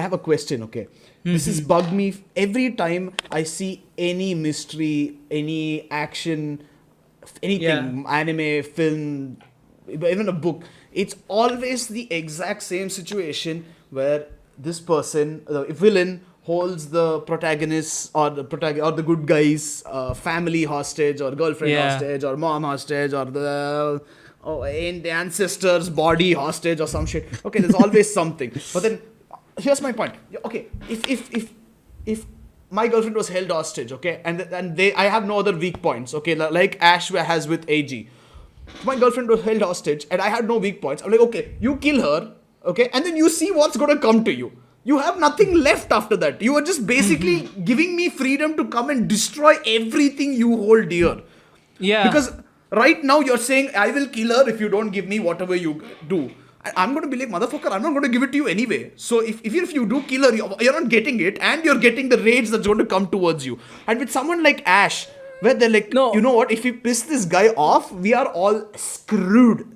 have a question, okay? This has bugged me every time I see any mystery, any action, anything, anime, film, even a book. It's always the exact same situation where this person, the villain, holds the protagonist or the good guy's family hostage or girlfriend hostage or mom hostage or the ancestor's body hostage or some shit. Okay, there's always something. But then here's my point. Okay, if my girlfriend was held hostage, okay, and I have no other weak points, okay, like Ash has with AG. My girlfriend was held hostage and I had no weak points. I'm like, okay, you kill her, okay, and then you see what's going to come to you. You have nothing left after that. You are just basically giving me freedom to come and destroy everything you hold dear. Yeah. Because right now you're saying, I will kill her if you don't give me whatever you do. I'm going to be like, motherfucker, I'm not going to give it to you anyway. So if you do kill her, you're not getting it and you're getting the rage that's going to come towards you. And with someone like Ash, where they're like, No. you know what, if we piss this guy off, we are all screwed.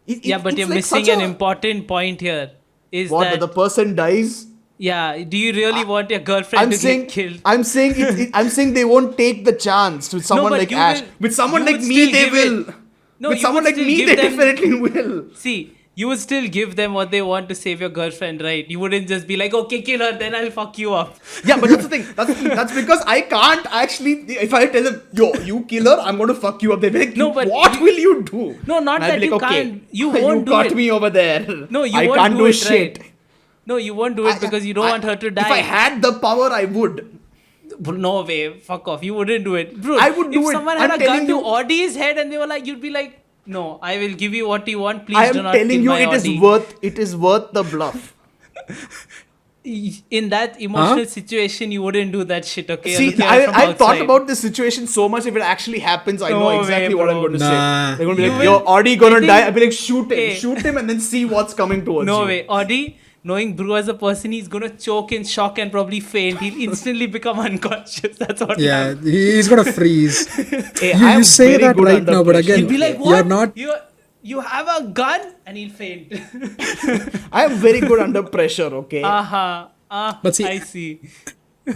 But you're it's like missing an important point here. Is what, that the person dies? Yeah, do you really want your girlfriend to get killed? I'm saying they won't take the chance with someone like Ash. With someone like me, they will. With someone like me, they definitely will. See, you would still give them what they want to save your girlfriend, right? You wouldn't just be like, okay, kill her, then I'll fuck you up. Yeah, but that's the thing. That's because I can't actually. If I tell them, yo, you kill her, I'm going to fuck you up. They're like, no, but what will you do? No, not that you can't. You won't do it. You got me over there. No, you I won't can't do do it, shit. Right? No, you won't do it because you don't want her to die. If I had the power, I would. No way, fuck off. You wouldn't do it. Bro, I would do it. If someone had a gun to Audie's head and they were like, you'd be like, no, I will give you what you want. Please do not kill my Audi. I am telling you, it is worth the bluff. In that emotional situation, you wouldn't do that shit, okay? See, I've thought about this situation so much. If it actually happens, I know exactly what I'm going to say. They're going to be like, yo, Audi gonna die. I'll be like, shoot him and then see what's coming towards you. No way. Audi, knowing Brew as a person, he's going to choke in shock and probably faint. He'll instantly become unconscious. That's what happens. He's going to freeze. Hey, you say that right now, but again, he'll be like, what? You're not... You have a gun? And he'll faint. I am very good under pressure, okay? But see, I see.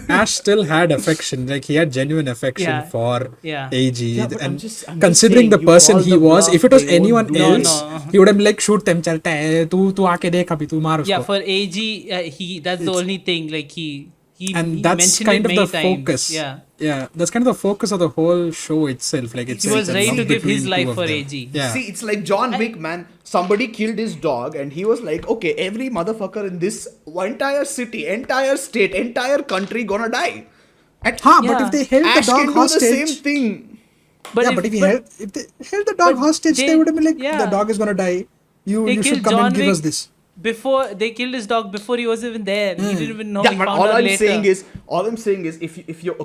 Ash still had affection. Like, he had genuine affection for AG. Yeah, and I'm considering the person he was, if it was anyone else, he would have been like, shoot them, chalta hai, tu aake dekh abhi, tu maar usko. Yeah, for AG, that's the only thing. Like, he that's kind of the times. focus. Yeah, that's kind of the focus of the whole show itself. Like, it's he was ready to give his life for them. AG. Yeah. See, it's like John Wick, man. Somebody killed his dog and he was like, okay, every motherfucker in this entire city, entire state, entire country gonna die. But if they held Ash the dog can hostage, do the same thing. But if they held the dog hostage, they would have been like, the dog is gonna die. You should come and give us this. Before they killed his dog, before he was even there, he didn't even know. Yeah, but all I'm saying is, if you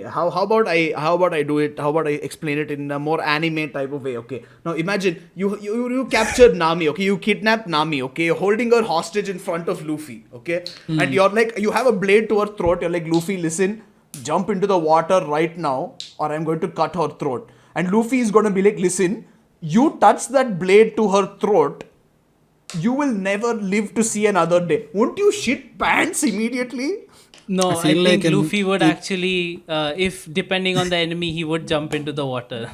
how about I do it? How about I explain it in a more anime type of way? Okay, now imagine you captured Nami. Okay, you kidnapped Nami. Okay, you're holding her hostage in front of Luffy. Okay, and you're like, you have a blade to her throat. You're like, Luffy, listen, jump into the water right now, or I'm going to cut her throat. And Luffy is going to be like, listen, you touch that blade to her throat, you will never live to see another day. Won't you shit pants immediately? No, I think Luffy would actually, if depending on the enemy, he would jump into the water.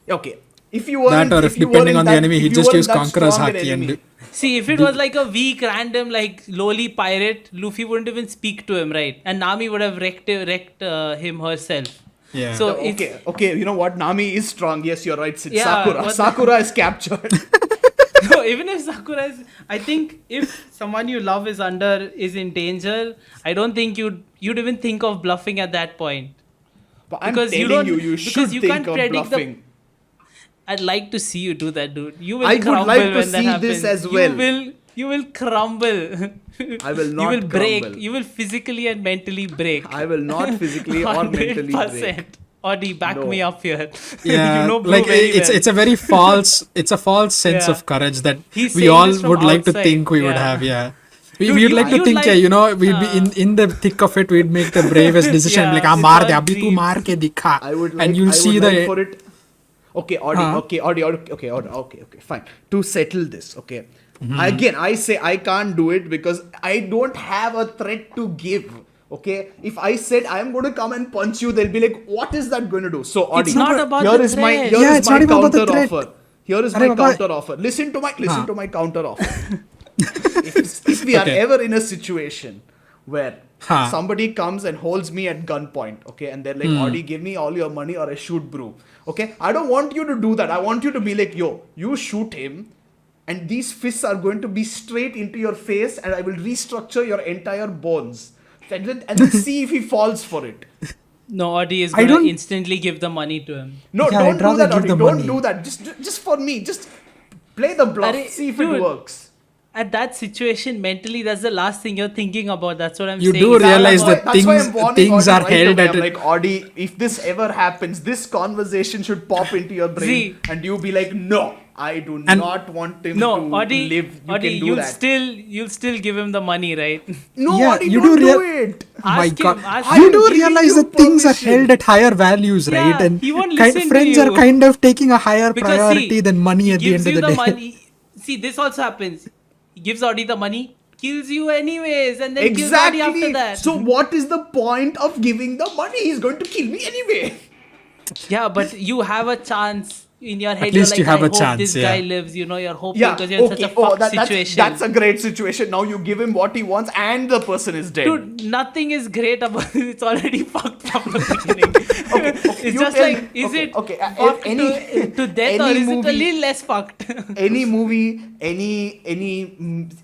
Okay. If you were depending on the enemy, he just used Conqueror's Haki and... See, if it was like a weak, random, like, lowly pirate, Luffy wouldn't even speak to him, right? And Nami would have wrecked him herself. Yeah. So okay, you know what? Nami is strong. Yes, you're right. Sakura is captured. No, even if Sakura is, I think if someone you love is in danger, I don't think you'd even think of bluffing at that point. But I'm telling you should think of bluffing. I'd like to see you do that, dude. You will I would crumble like to when that see happens. this as well. You will crumble. I will not You will break. crumble. You will physically and mentally break. I will not physically or mentally break. Audi, back me up here. Yeah, you know like it's a very false sense of courage that we all would like to think we would have. Yeah. We'd like to think, we'd be in the thick of it, we'd make the bravest decision. Like, maar de, abhi tu maar ke dikha. And you'll see the... For it. Okay, Audi, okay, fine. To settle this, okay. Again, I say I can't do it because I don't have a threat to give. Okay, if I said I'm going to come and punch you, they'll be like, "What is that going to do?" So, Audi, not about here the is my threat. here Yeah, is it's my not even about the counter threat. offer. Here is Arey my Baba. counter offer. Listen to my counter offer. If we are Okay. ever in a situation where Huh. somebody comes and holds me at gunpoint, okay, and they're like, Audi, give me all your money or I shoot bro. Okay, I don't want you to do that. I want you to be like, yo, you shoot him, and these fists are going to be straight into your face, and I will restructure your entire bones. And then see if he falls for it. No, Audi is I gonna don't- instantly give the money to him. No, Yeah, don't I'd do rather that, give Audi. the Don't money. do that. Just for me. Just play the bluff. Arey, See if dude. it works. At that situation, mentally, that's the last thing you're thinking about. That's what I'm You saying. do It's not realize about- that That's why things- I'm warning things Audi are right held away. at I'm a- like, Audi, if this ever happens, this conversation should pop into your brain, See. and you be like, no, I do And- not want him No, to Audi, live. You Audi, can do you'll that. you'll still give him the money, right? No, Yeah, Audi, you don't do do rea- it. My Ask God, him, ask you him. do giving realize you that things are permission. held at higher values, right? Yeah, And he won't listen to friends you. are kind of taking a higher Because priority see, than money he at the gives end of you the day. money. See, this also happens. He gives Audi the money, kills you anyways, and then Exactly. kills Audi after that. So what is the point of giving the money? He's going to kill me anyway. Yeah, but you have a chance in your head. least you're like, you have I a hope chance, this yeah. guy lives. You know, you're hoping Yeah, because you're in okay. such a fucked That's situation. that's a great situation. Now you give him what he wants, and the person is dead. Dude, nothing is great about it. It's already fucked from the beginning. Okay, It's you just tell like, me. is Okay, it okay, fucked any- to death or any is it a movie- little less fucked? Any movie, any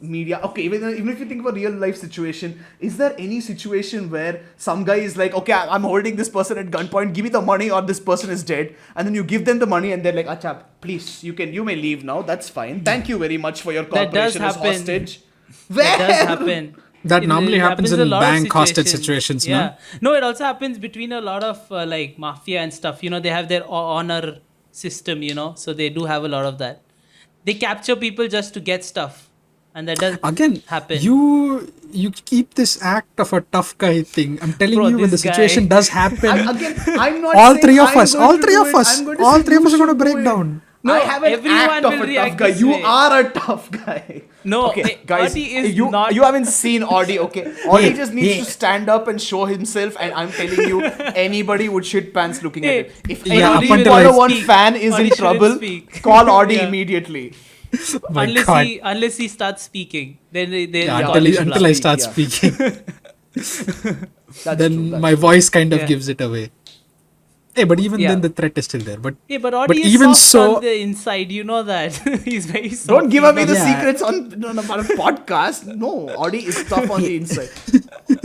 media. Okay, even if you think of a real life situation, is there any situation where some guy is like, okay, I'm holding this person at gunpoint, give me the money or this person is dead, and then you give them the money and they're like, acha, please, you may leave now. That's fine. Thank you very much for your That does cooperation as happen. hostage. That does Where? happen. That normally happens in a lot of bank hostage situations, no? Yeah. No, it also happens between a lot of like mafia and stuff. You know, they have their honor system, you know, so they do have a lot of that. They capture people just to get stuff. And that does Again, happen. you keep this act of a tough guy thing. I'm telling Bro, you, when the this guy- situation does happen, I'm not all saying three of I'm us, going all to three do of it. us, I'm going to all say three of you us are going to should do break it. down. No, I have an everyone act of will a tough react guy. this You way. are a tough guy. No, okay, guys, Audi is you not- you haven't seen Audi. Okay, Audi Hey, just needs hey. to stand up and show himself, and I'm telling you, anybody would shit pants looking Hey, at it. If Yeah, any up until Formula I One speak. fan is Audi in shouldn't trouble, speak. call Audi Yeah. immediately. My unless God. unless he starts speaking, then they Yeah, Yeah, until, Audi he- should until I speak, start yeah. speaking, That's then true, that's my true. voice kind of Yeah. gives it away. Hey, but even Yeah. then the threat is still there. But Yeah, but Audi is even soft so- on the inside. You know that he's very soft. Don't give away the Yeah. secrets on a podcast. No, Audi is tough on the inside.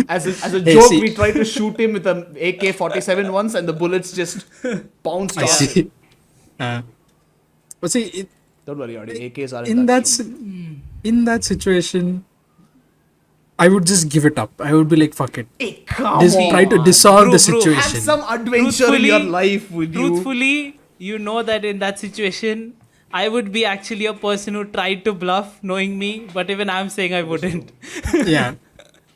As a Hey, joke, see- we tried to shoot him with an AK-47 once, and the bullets just bounced I off. see. But see, Don't worry, Audi. AKs are in that situation, I would just give it up. I would be like, fuck it. Hey, come Just on. try to dissolve Bro, the bro, Have situation. some adventure in your life with you. Truthfully, you know that in that situation, I would be actually a person who tried to bluff, knowing me. But even I'm saying I wouldn't. Yeah.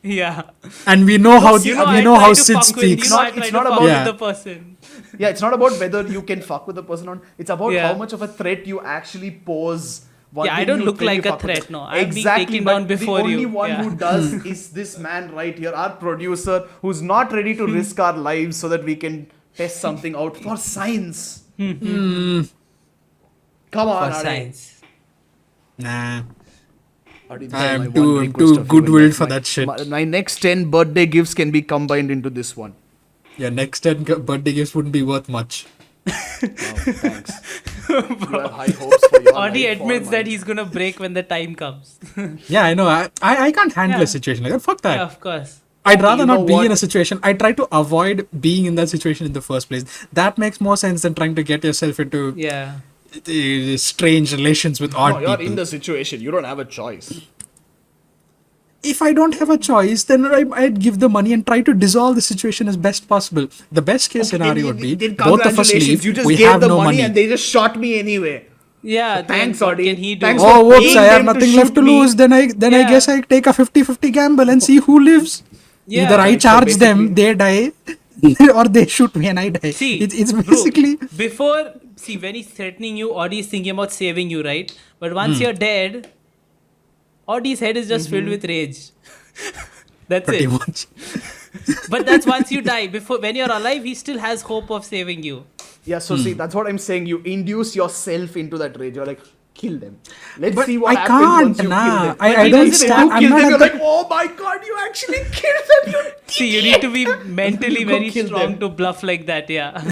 Yeah. And we know how You know, we I know try how to Sid fuck with- speaks. You know, I It's try not to fuck about- Yeah. with the person. Yeah, it's not about whether you can fuck with the person or not. It's about Yeah. how much of a threat you actually pose. Yeah, I when don't you look think you like a fuck with threat, them. no. I'm being Exactly, taken but down before the only you. one Yeah. who does is this man right here, our producer, who's not ready to risk our lives so that we can test something out for science. Come on, For Adi. science. Nah. Adi, I am my one too request of you good-willed and for my- that shit. My next 10 birthday gifts can be combined into this one. Your next 10 birthday gifts wouldn't be worth much. Wow, thanks. You have high hopes for your Audi life or admits that mine. he's gonna break when the time comes. Yeah, I know. I can't handle Yeah. a situation like that. Fuck that. Yeah, of course. I'd rather You know not be what? in a situation. I try to avoid being in that situation in the first place. That makes more sense than trying to get yourself into Yeah. strange relations with No, odd you're people. in the situation. You don't have a choice. If I don't have a choice, then I'd give the money and try to dissolve the situation as best possible. The best case scenario would be Then both of us congratulations, leave. you just We gave have the no money money. and they just shot me anyway. Yeah. Thanks, then what Audi. can he do? Thanks Oh, for whoops! paying I have them to nothing left shoot to me. lose. Then I Yeah. guess I take a 50-50 gamble and see who lives. Yeah. Either I Right, so charge them, basically- they die, or they shoot me and I die. See, it's bro, basically before when he's threatening you, Audi is thinking about saving you, right? But Hmm. once you're dead, Audie's head is just filled with rage. That's Pretty it. much. But that's once you die. Before, when you're alive, he still has hope of saving you. Yeah, so see, that's what I'm saying. You induce yourself into that rage. You're like, kill them. Let's But see what I happens can't, once you nah. kill them. I But don't if stand- you I'm kill not them, at you're the- like, oh my god, you actually killed them, you See, you need to be mentally You go very kill strong them. to bluff like that, yeah.